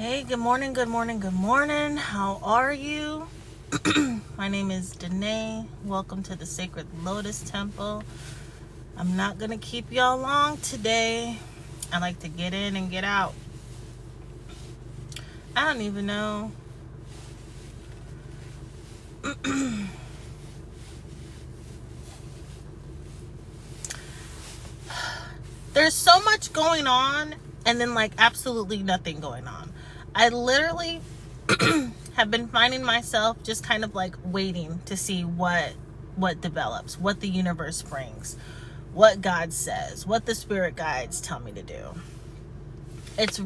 Hey, good morning, good morning, good morning. How are you? My name is Danae. Welcome to the Sacred Lotus Temple. I'm not going to keep y'all long today. I like to get in and get out. I don't even know. There's so much going on and then absolutely nothing going on. I literally have been finding myself just kind of waiting to see what develops, what the universe brings, what God says, what the spirit guides tell me to do. It's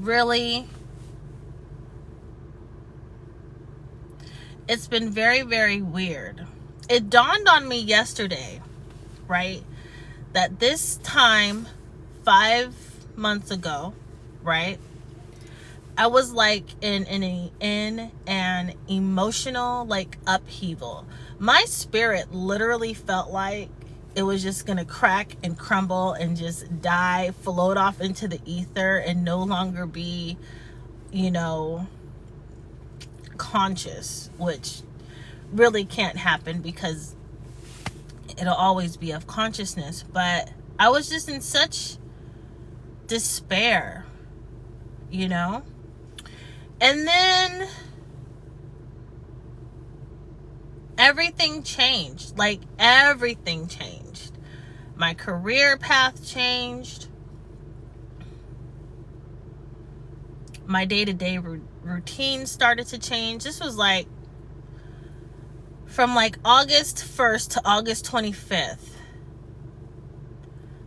been very, very weird. It dawned on me yesterday, right, that this time 5 months ago, right, I was in an emotional upheaval. My spirit literally felt like it was just gonna crack and crumble and just die, float off into the ether, and no longer be, conscious, which really can't happen because it'll always be of consciousness. But I was just in such despair, and then everything changed. Everything changed. My career path changed. My day-to-day routine started to change. This was from August 1st to August 25th.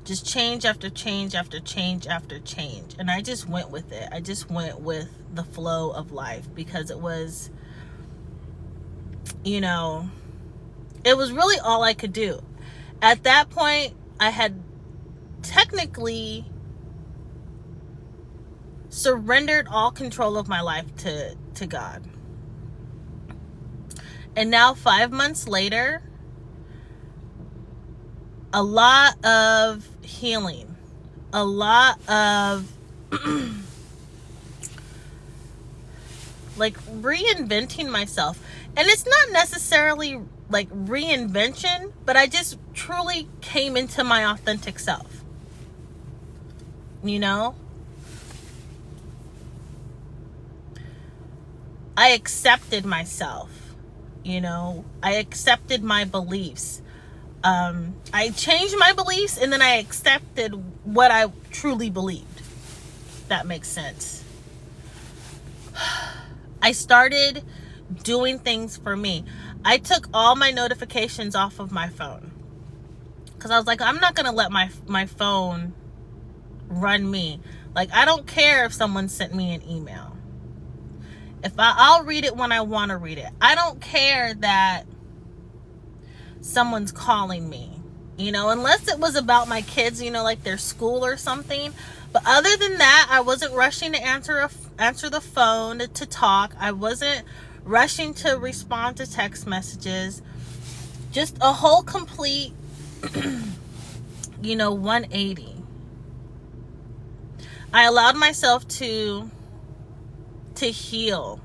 Just change after change after change after change. And I just went with it. I just went with the flow of life because it was, it was really all I could do. At that point, I had technically surrendered all control of my life to God. And now 5 months later, a lot of healing, a lot of reinventing myself. And it's not necessarily reinvention, but I just truly came into my authentic self. I accepted myself. I accepted my beliefs. I changed my beliefs, and then I accepted what I truly believed. That makes sense. I started doing things for me. I took all my notifications off of my phone because I was like, I'm not going to let my phone run me. I don't care if someone sent me an email. I'll read it when I want to read it. I don't care that someone's calling me, unless it was about my kids, their school or something. But other than that, I wasn't rushing to answer the phone to talk. I wasn't rushing to respond to text messages. Just a whole complete 180. I allowed myself to heal.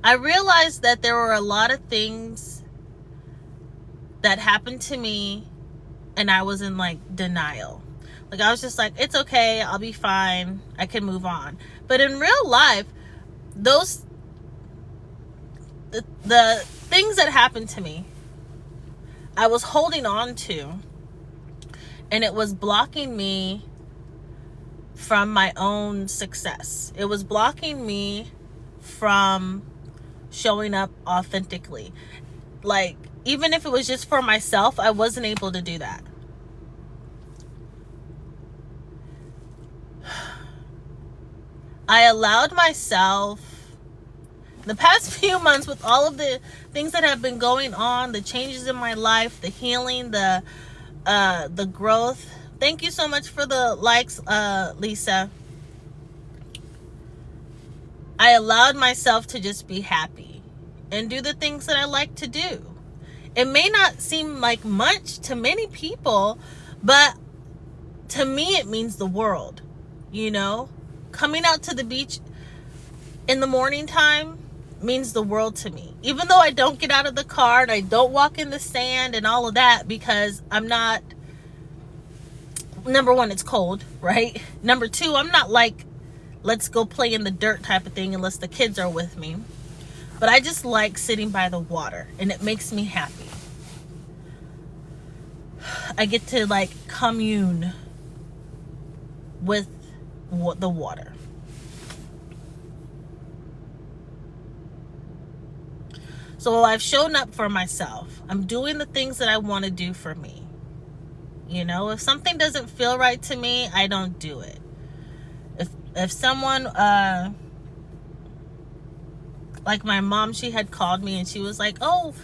I realized that there were a lot of things that happened to me and I was in denial. I was just it's okay, I'll be fine, I can move on. But in real life, the things that happened to me, I was holding on to, and it was blocking me from my own success. It was blocking me from showing up authentically. Even if it was just for myself, I wasn't able to do that. I allowed myself, the past few months, with all of the things that have been going on, the changes in my life, the healing, the growth. Thank you so much for the likes, Lisa. I allowed myself to just be happy and do the things that I like to do. It may not seem like much to many people, but to me it means the world. You know, coming out to the beach in the morning time means the world to me. Even though I don't get out of the car and I don't walk in the sand and all of that, because I'm not, number one, it's cold, right? Number two, I'm not like, let's go play in the dirt type of thing unless the kids are with me. But I just like sitting by the water, and it makes me happy. I get to like commune with the water. So I've shown up for myself. I'm doing the things that I want to do for me. You know, if something doesn't feel right to me, I don't do it. If someone, like my mom, she had called me and she was like, oh,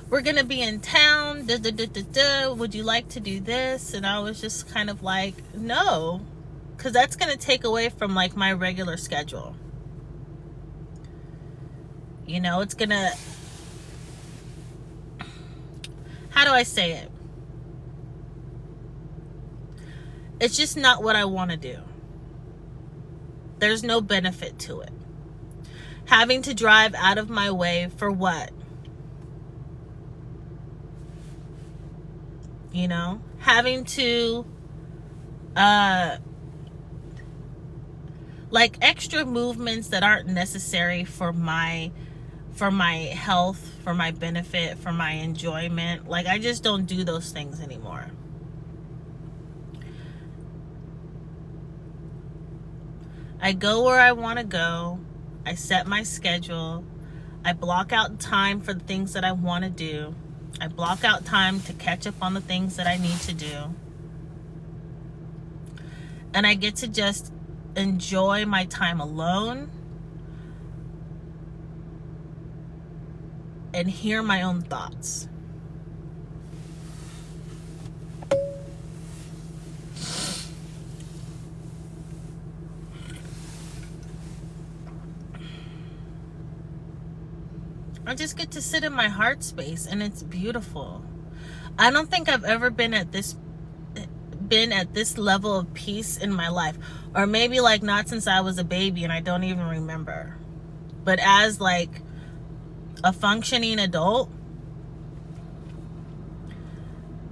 we're going to be in town. Would you like to do this? And I was just kind of like, no, because that's going to take away from like my regular schedule. You know, it's going to, how do I say it? It's just not what I want to do. There's no benefit to it. Having to drive out of my way for what? You know, having to like extra movements that aren't necessary for my health, for my benefit, for my enjoyment. Like, I just don't do those things anymore. I go where I want to go. I set my schedule. I block out time for the things that I want to do. I block out time to catch up on the things that I need to do. And I get to just enjoy my time alone and hear my own thoughts. I just get to sit in my heart space, and it's beautiful. I don't think I've ever been at this level of peace in my life, or maybe like not since I was a baby and I don't even remember. But as like a functioning adult,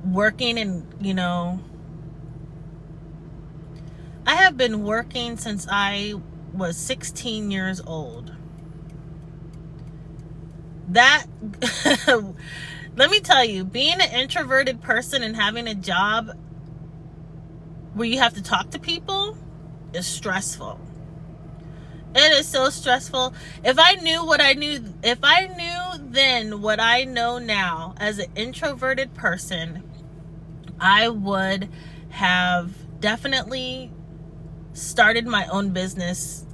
working, and you know, I have been working since I was 16 years old. That let me tell you, being an introverted person and having a job where you have to talk to people is stressful. It is so stressful. If I knew then what I know now as an introverted person, I would have definitely started my own business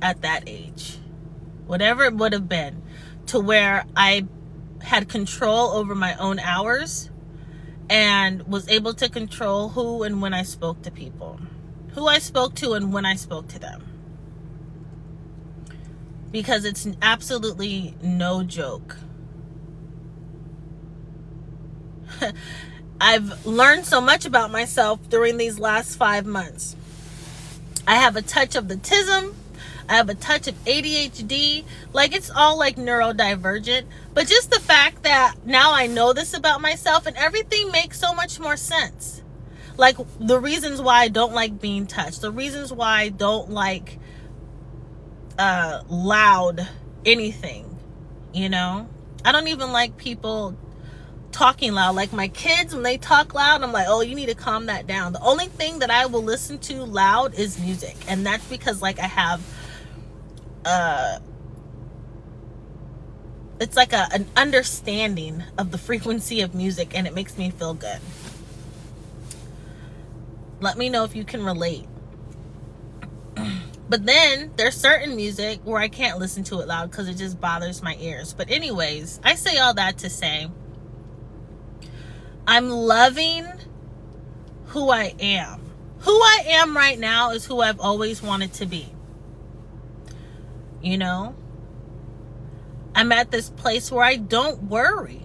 at that age. Whatever it would have been, to where I had control over my own hours and was able to control who and when I spoke to people, who I spoke to and when I spoke to them. Because it's absolutely no joke. I've learned so much about myself during these last 5 months. I have a touch of the autism. I have a touch of ADHD. Like, it's all like neurodivergent. But just the fact that now I know this about myself, and everything makes so much more sense. Like, the reasons why I don't like being touched. The reasons why I don't like loud anything. You know? I don't even like people talking loud. Like my kids, when they talk loud, I'm like, oh, you need to calm that down. The only thing that I will listen to loud is music. And that's because like I have it's like an understanding of the frequency of music, and it makes me feel good. Let me know if you can relate. But then there's certain music where I can't listen to it loud because it just bothers my ears. But anyways, I say all that to say I'm loving who I am. Who I am right now is who I've always wanted to be. You know, I'm at this place where I don't worry.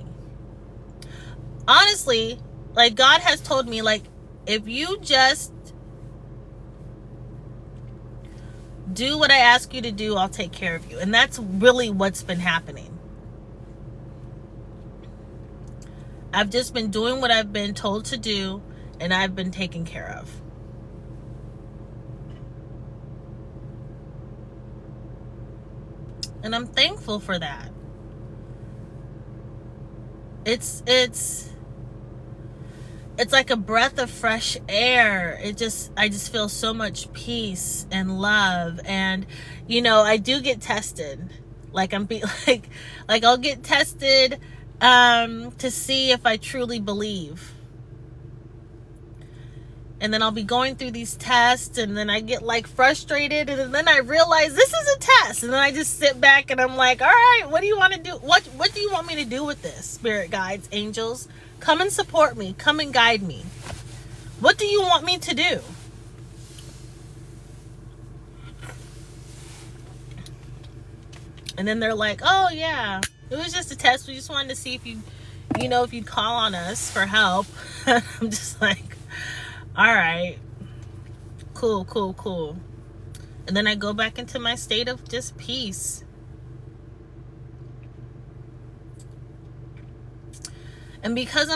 Honestly, like God has told me, like, if you just do what I ask you to do, I'll take care of you. And that's really what's been happening. I've just been doing what I've been told to do, and I've been taken care of. And I'm thankful for that. It's like a breath of fresh air. I just feel so much peace and love. And I do get tested. Like I'll get tested to see if I truly believe. And then I'll be going through these tests, and then I get like frustrated, and then I realize this is a test, and then I just sit back and I'm like, all right, what do you want to do? What do you want me to do with this? Spirit guides, angels, come and support me, come and guide me. What do you want me to do? And then they're like, oh yeah, it was just a test. We just wanted to see if if you'd call on us for help. I'm just like, all right, cool. And then I go back into my state of just peace. And because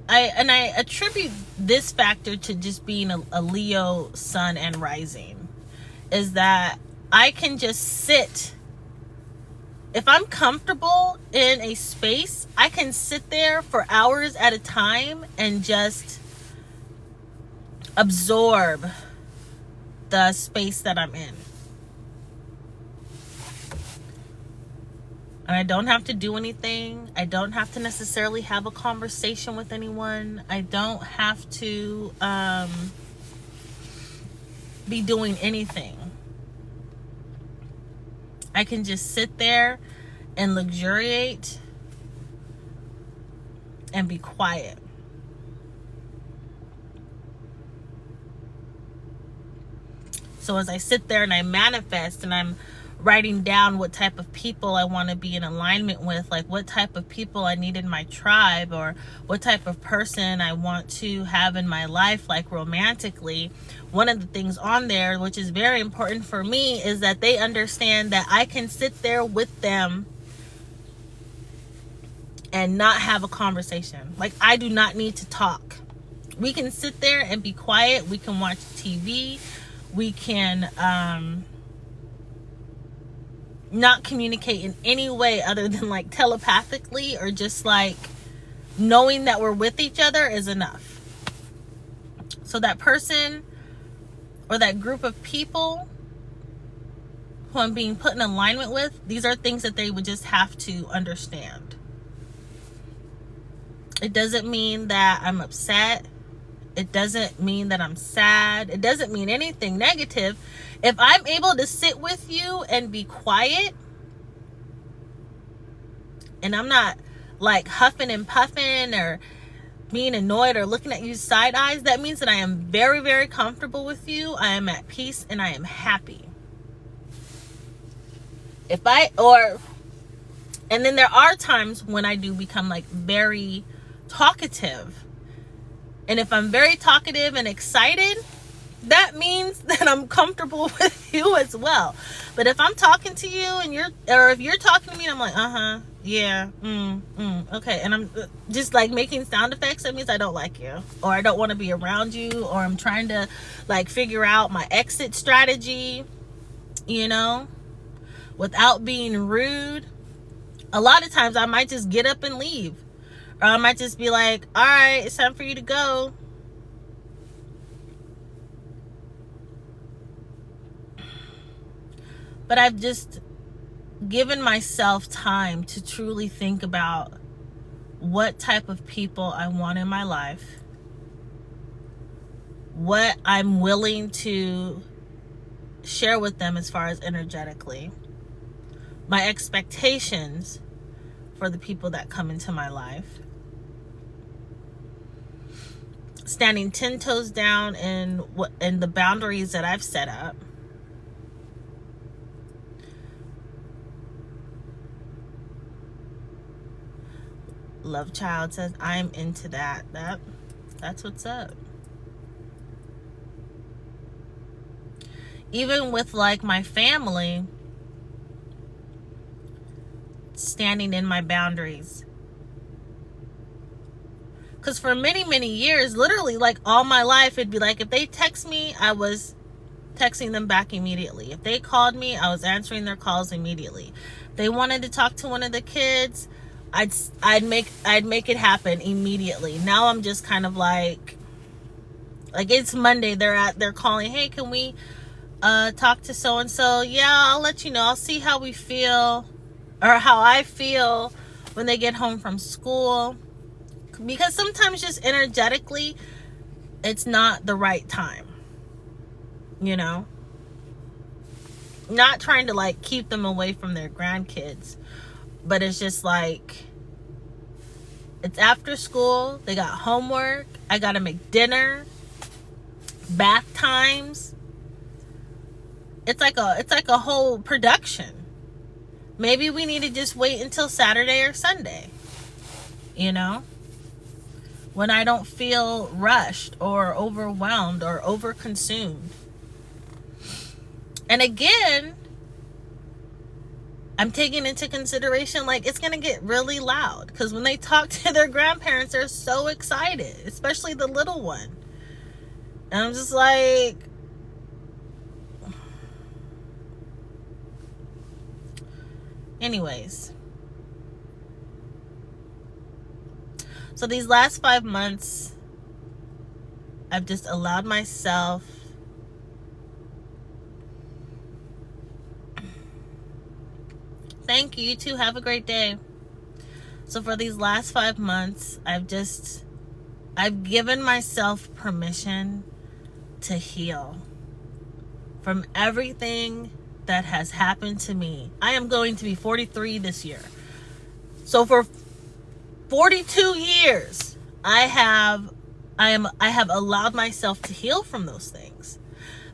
I attribute this factor to just being a Leo sun and rising, is that I can just sit. If I'm comfortable in a space, I can sit there for hours at a time and just absorb the space that I'm in. And I don't have to do anything. I don't have to necessarily have a conversation with anyone. I don't have to be doing anything. I can just sit there and luxuriate and be quiet. So as I sit there and I manifest, and I'm writing down what type of people I want to be in alignment with, like what type of people I need in my tribe, or what type of person I want to have in my life, like romantically, one of the things on there, which is very important for me, is that they understand that I can sit there with them and not have a conversation. Like, I do not need to talk. We can sit there and be quiet. We can watch TV. We can not communicate in any way other than like telepathically, or just like knowing that we're with each other is enough. So that person or that group of people who I'm being put in alignment with, these are things that they would just have to understand. It doesn't mean that I'm upset. It doesn't mean that I'm sad. It doesn't mean anything negative. If I'm able to sit with you and be quiet, and I'm not like huffing and puffing or being annoyed or looking at you side eyes, that means that I am very, very comfortable with you. I am at peace and I am happy. And then there are times when I do become like very talkative. And if I'm very talkative and excited, that means that I'm comfortable with you as well. But if I'm talking to you and if you're talking to me, and I'm like, yeah, okay. And I'm just like making sound effects, that means I don't like you, or I don't want to be around you, or I'm trying to like figure out my exit strategy, without being rude. A lot of times I might just get up and leave. Or I might just be like, all right, it's time for you to go. But I've just given myself time to truly think about what type of people I want in my life, what I'm willing to share with them as far as energetically, my expectations for the people that come into my life, standing 10 toes down in the boundaries that I've set up. Love Child says, I'm into that. That's what's up. even with like my family, standing in my boundaries. Because for many, many years, literally like all my life, it'd be like if they text me, I was texting them back immediately. If they called me, I was answering their calls immediately. If they wanted to talk to one of the kids, I'd make it happen immediately. Now I'm just kind of like it's Monday, they're calling, hey, can we talk to so and so? Yeah, I'll let you know. I'll see how we feel, or how I feel when they get home from school. Because sometimes just energetically, it's not the right time. You know? Not trying to like keep them away from their grandkids, but it's just like, it's after school, they got homework, I gotta make dinner, bath times. It's like a whole production. Maybe we need to just wait until Saturday or Sunday, you know, when I don't feel rushed or overwhelmed or overconsumed. And again, I'm taking into consideration, like, it's going to get really loud. Because when they talk to their grandparents, they're so excited. Especially the little one. And I'm just like... Anyways. So these last 5 months, I've just allowed myself... Thank you. You too. Have a great day. So for these last 5 months, I've given myself permission to heal from everything that has happened to me. I am going to be 43 this year. So for 42 years, I have allowed myself to heal from those things.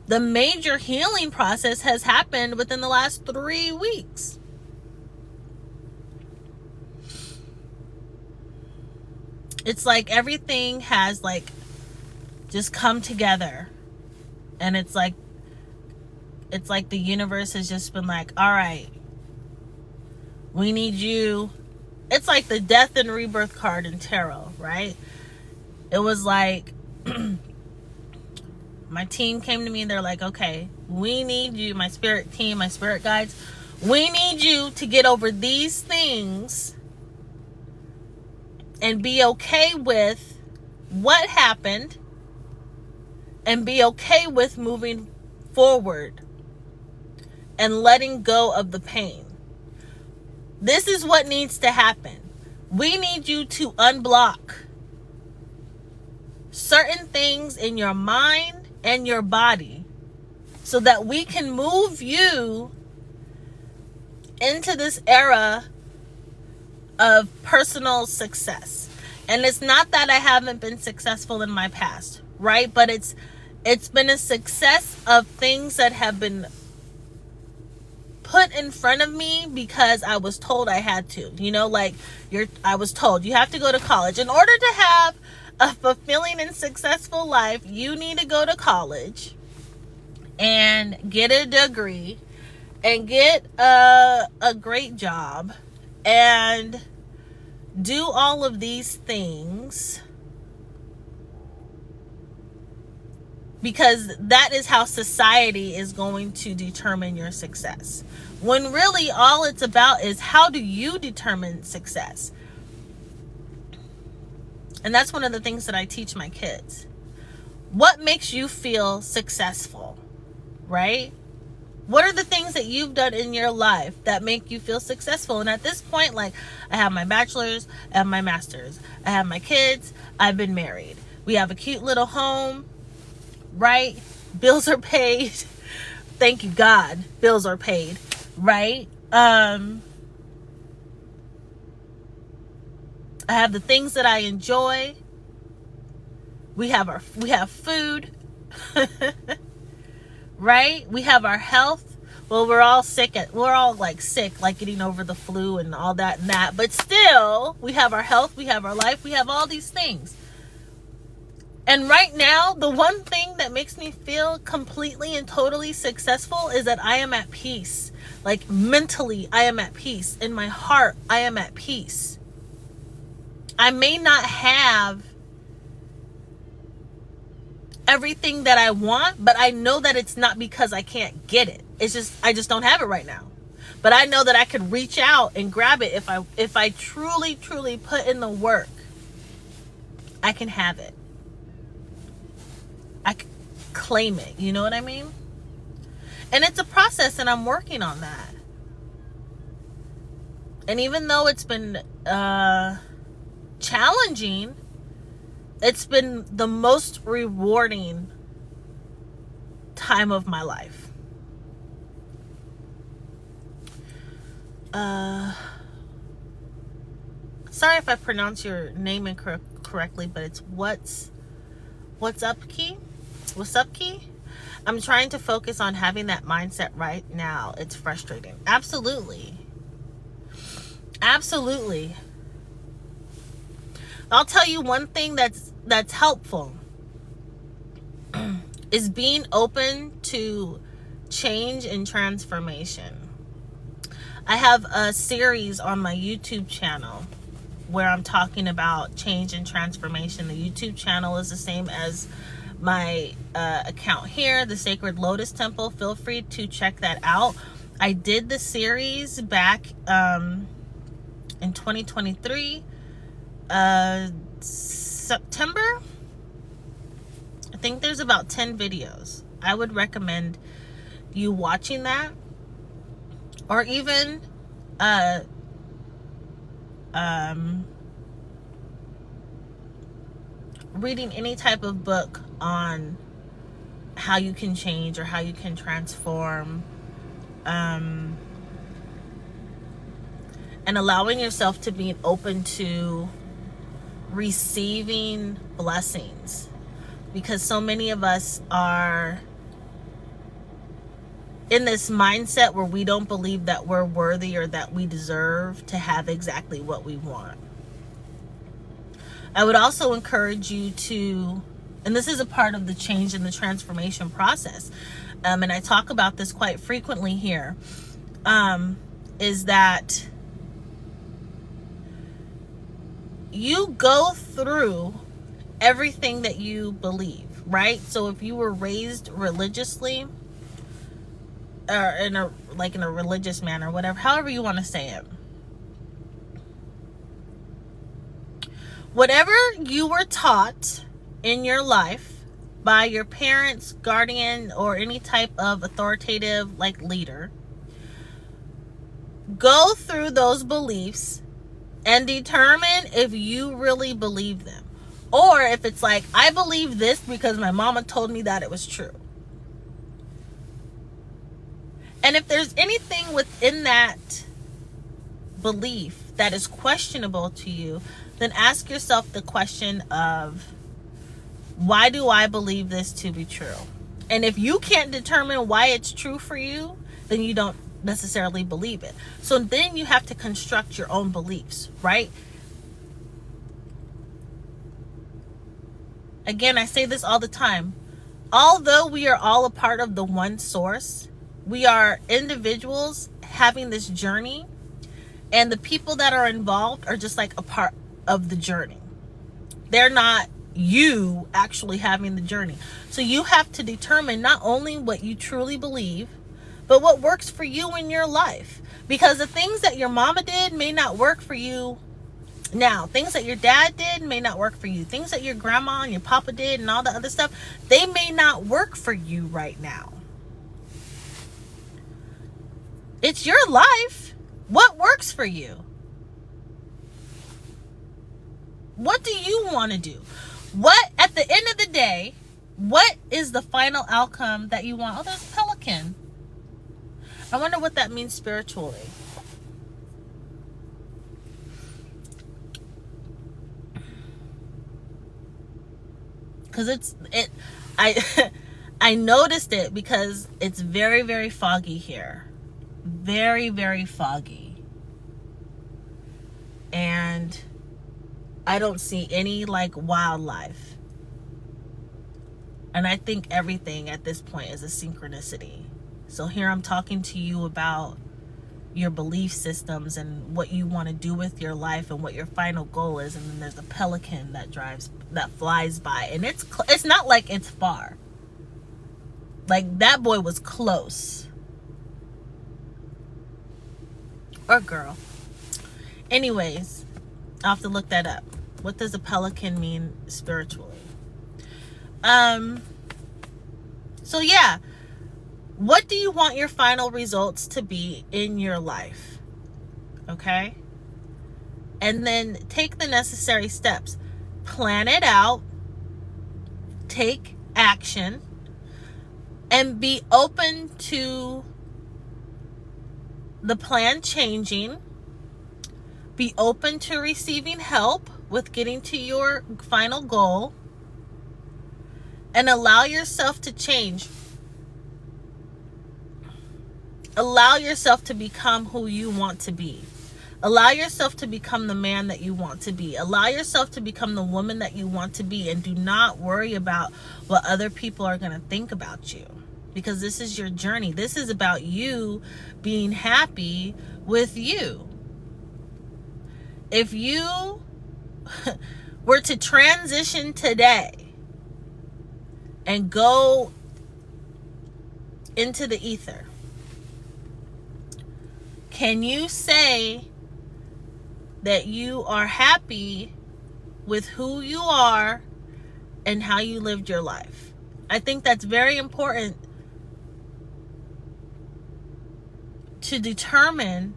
The major healing process has happened within the last 3 weeks. It's like everything has like just come together, and it's like the universe has just been like, all right, we need you. It's like the death and rebirth card in tarot, right? It was like my team came to me and they're like, okay, we need you, my spirit team, my spirit guides, we need you to get over these things and be okay with what happened and be okay with moving forward and letting go of the pain. This is what needs to happen. We need you to unblock certain things in your mind and your body so that we can move you into this era of personal success. And it's not that I haven't been successful in my past, right? But it's been a success of things that have been put in front of me because I was told I had to. You know, like I was told you have to go to college. In order to have a fulfilling and successful life, you need to go to college and get a degree and get a great job and do all of these things because that is how society is going to determine your success. When really all it's about is how do you determine success? And that's one of the things that I teach my kids. What makes you feel successful, right? What are the things that you've done in your life that make you feel successful? And at this point, like, I have my bachelor's, I have my master's, I have my kids, I've been married. We have a cute little home, right? Bills are paid. Thank you, God. Bills are paid, right? I have the things that I enjoy. We have food. Right? We have our health. Well, we're all sick, like getting over the flu and all that and that. But still, we have our health, we have our life, we have all these things. And right now, the one thing that makes me feel completely and totally successful is that I am at peace. Like mentally, I am at peace. In my heart, I am at peace. I may not have everything that I want, but I know that it's not because I can't get it. It's just, I just don't have it right now. But I know that I could reach out and grab it if I truly put in the work. I can have it. I can claim it. You know what I mean? And it's a process, and I'm working on that. And even though it's been challenging, it's been the most rewarding time of my life. Sorry if I pronounce your name incorrectly, but it's what's up, Key? What's up, Key? I'm trying to focus on having that mindset right now. It's frustrating. Absolutely. Absolutely. I'll tell you one thing that's helpful is being open to change and transformation. I have a series on my YouTube channel where I'm talking about change and transformation. The YouTube channel is the same as my account here, the Sacred Lotus Temple. Feel free to check that out. I did the series back in 2023, September. I think there's about 10 videos. I would recommend you watching that, or even reading any type of book on how you can change or how you can transform, and allowing yourself to be open to receiving blessings, because so many of us are in this mindset where we don't believe that we're worthy or that we deserve to have exactly what we want. I would also encourage you to, and this is a part of the change and the transformation process, and I talk about this quite frequently here, is that you go through everything that you believe, right? So if you were raised religiously, or in a religious manner, whatever, however you want to say it, whatever you were taught in your life by your parents, guardian, or any type of authoritative like leader, go through those beliefs and determine if you really believe them, or if it's like, I believe this because my mama told me that it was true. And if there's anything within that belief that is questionable to you, then ask yourself the question of, why do I believe this to be true? And if you can't determine why it's true for you, then you don't necessarily believe it. So then you have to construct your own beliefs, right? Again, I say this all the time. Although we are all a part of the one source, we are individuals having this journey, and the people that are involved are just like a part of the journey. They're not you actually having the journey. So you have to determine not only what you truly believe, but what works for you in your life. Because the things that your mama did may not work for you now. Things that your dad did may not work for you. Things that your grandma and your papa did and all the other stuff, they may not work for you right now. It's your life. What works for you? What do you want to do? What, at the end of the day, what is the final outcome that you want? Oh, there's a pelican. I wonder what that means spiritually. Because I noticed it because it's very, very foggy here. Very, very foggy. And I don't see any like wildlife. And I think everything at this point is a synchronicity. So here I'm talking to you about your belief systems and what you want to do with your life and what your final goal is. And then there's a pelican that flies by, and it's not like it's far. Like, that boy was close. Or girl. Anyways, I'll have to look that up. What does a pelican mean spiritually? So yeah, what do you want your final results to be in your life? Okay? And then take the necessary steps. Plan it out. Take action. And be open to the plan changing. Be open to receiving help with getting to your final goal. And allow yourself to change. Allow yourself to become who you want to be. Allow yourself to become the man that you want to be. Allow yourself to become the woman that you want to be. And do not worry about what other people are going to think about you. Because this is your journey. This is about you being happy with you. If you were to transition today and go into the ether, can you say that you are happy with who you are and how you lived your life? I think that's very important to determine.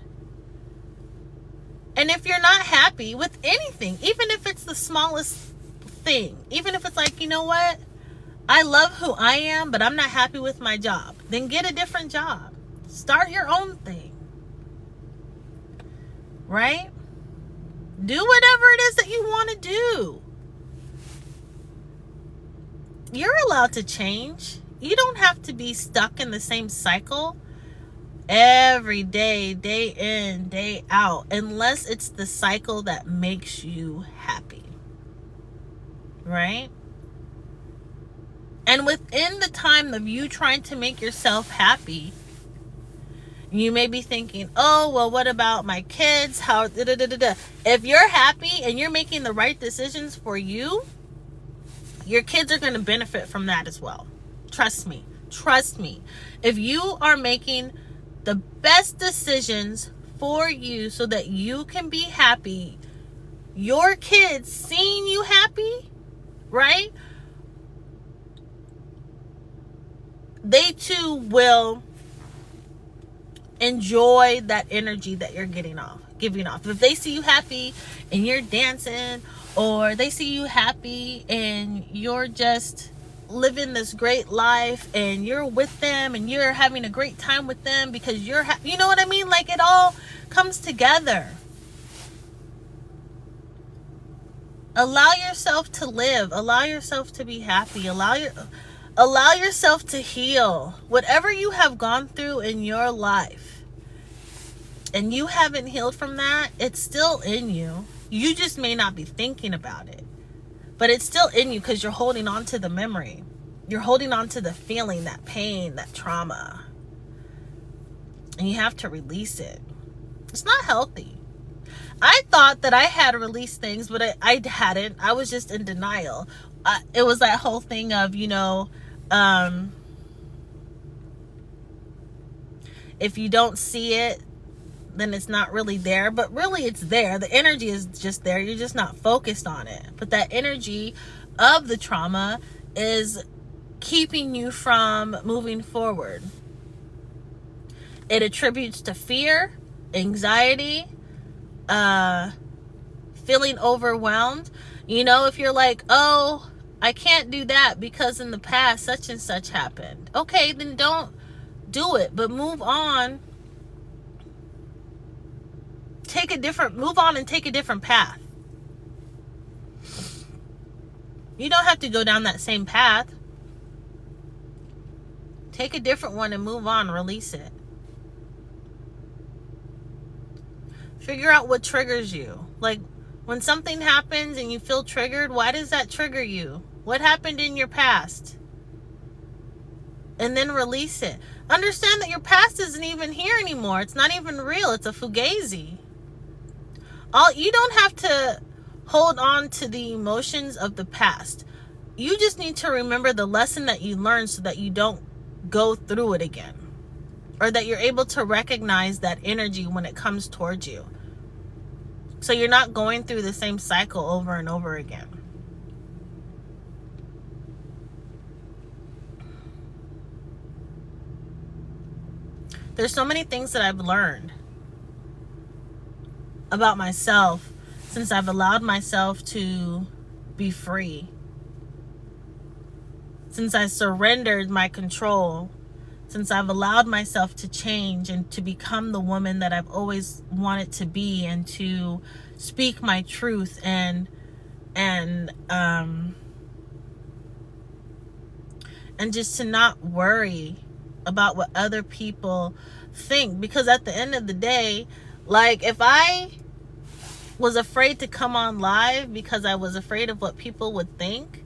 And if you're not happy with anything, even if it's the smallest thing, even if it's like, you know what, I love who I am, but I'm not happy with my job, then get a different job. Start your own thing. Right? Do whatever it is that you want to do. You're allowed to change. You don't have to be stuck in the same cycle every day, day in, day out, unless it's the cycle that makes you happy. Right? And within the time of you trying to make yourself happy, you may be thinking, oh, well, what about my kids? How, da, da, da, da, da. If you're happy and you're making the right decisions for you, your kids are going to benefit from that as well. Trust me. Trust me. If you are making the best decisions for you so that you can be happy, your kids seeing you happy, right? They too will enjoy that energy that you're giving off. If they see you happy and you're dancing, or they see you happy and you're just living this great life and you're with them and you're having a great time with them because you're you know what I mean? Like, it all comes together. Allow yourself to live. Allow yourself to be happy. Allow yourself to heal. Whatever you have gone through in your life and you haven't healed from that, it's still in you. You just may not be thinking about it. But it's still in you because you're holding on to the memory. You're holding on to the feeling, that pain, that trauma. And you have to release it. It's not healthy. I thought that I had released things, but I hadn't. I was just in denial. It was that whole thing of, if you don't see it, then it's not really there. But really, it's there. The energy is just there. You're just not focused on it. But that energy of the trauma is keeping you from moving forward. It attributes to fear, anxiety, feeling overwhelmed. If you're like, oh, I can't do that because in the past such and such happened. Okay, then don't do it, but move on. Move on and take a different path. You don't have to go down that same path. Take a different one and move on, release it. Figure out what triggers you. Like, when something happens and you feel triggered, why does that trigger you? What happened in your past? and then release it. Understand that your past isn't even here anymore. It's not even real. It's a fugazi. You don't have to hold on to the emotions of the past. You just need to remember the lesson that you learned so that you don't go through it again, or that you're able to recognize that energy when it comes towards you, so you're not going through the same cycle over and over again. There's so many things that I've learned about myself since I've allowed myself to be free. Since I surrendered my control. Since I've allowed myself to change and to become the woman that I've always wanted to be, and to speak my truth and just to not worry about what other people think. Because at the end of the day, like, if I was afraid to come on live because I was afraid of what people would think,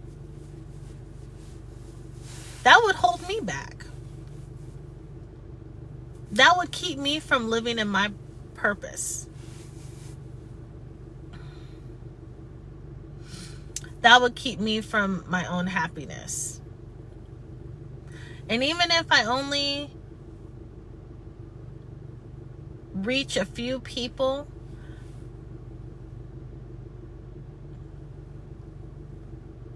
that would hold me back. That would keep me from living in my purpose. That would keep me from my own happiness. And even if I only reach a few people,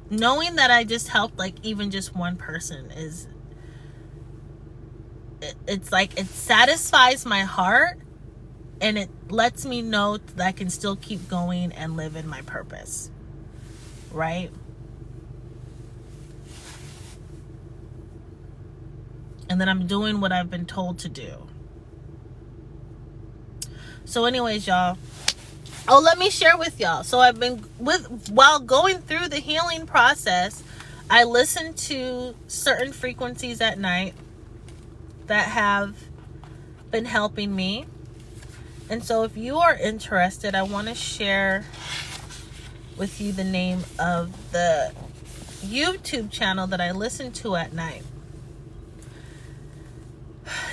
knowing that I just helped like even just one person it's like, it satisfies my heart, and it lets me know that I can still keep going and live in my purpose, right? And then I'm doing what I've been told to do. So anyways, y'all, let me share with y'all. So while going through the healing process, I listened to certain frequencies at night that have been helping me. And so if you are interested, I want to share with you the name of the YouTube channel that I listen to at night.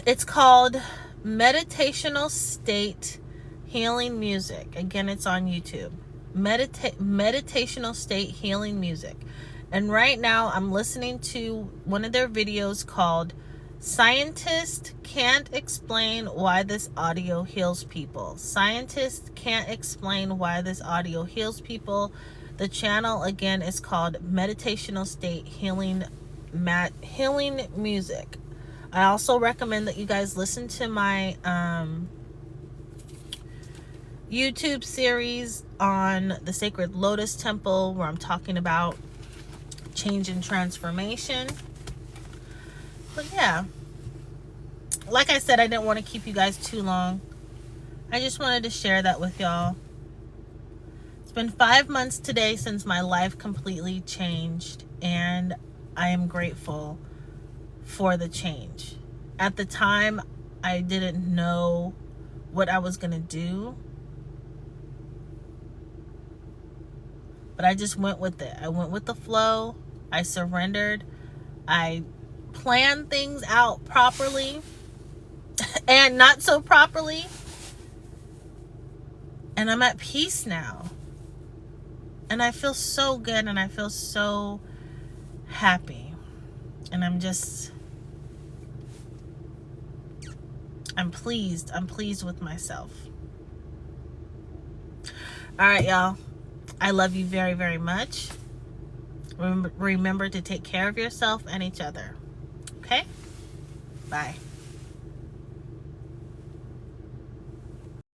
It's called Meditational State Healing Music. Again, it's on YouTube. Meditational State Healing Music. And right now I'm listening to one of their videos called Scientists Can't Explain Why This Audio Heals People. Scientists can't explain why this audio heals people. The channel, again, is called Meditational State Healing Music. I also recommend that you guys listen to my YouTube series on the Sacred Lotus Temple, where I'm talking about change and transformation. But yeah, like I said, I didn't want to keep you guys too long. I just wanted to share that with y'all. It's been 5 months today since my life completely changed, and I am grateful for the change. At the time, I didn't know what I was going to do, but I just went with it. I went with the flow. I surrendered. I planned things out properly and not so properly. And I'm at peace now. And I feel so good, and I feel so happy. And I'm pleased. I'm pleased with myself. All right, y'all. I love you very, very much. Remember to take care of yourself and each other. Okay? Bye.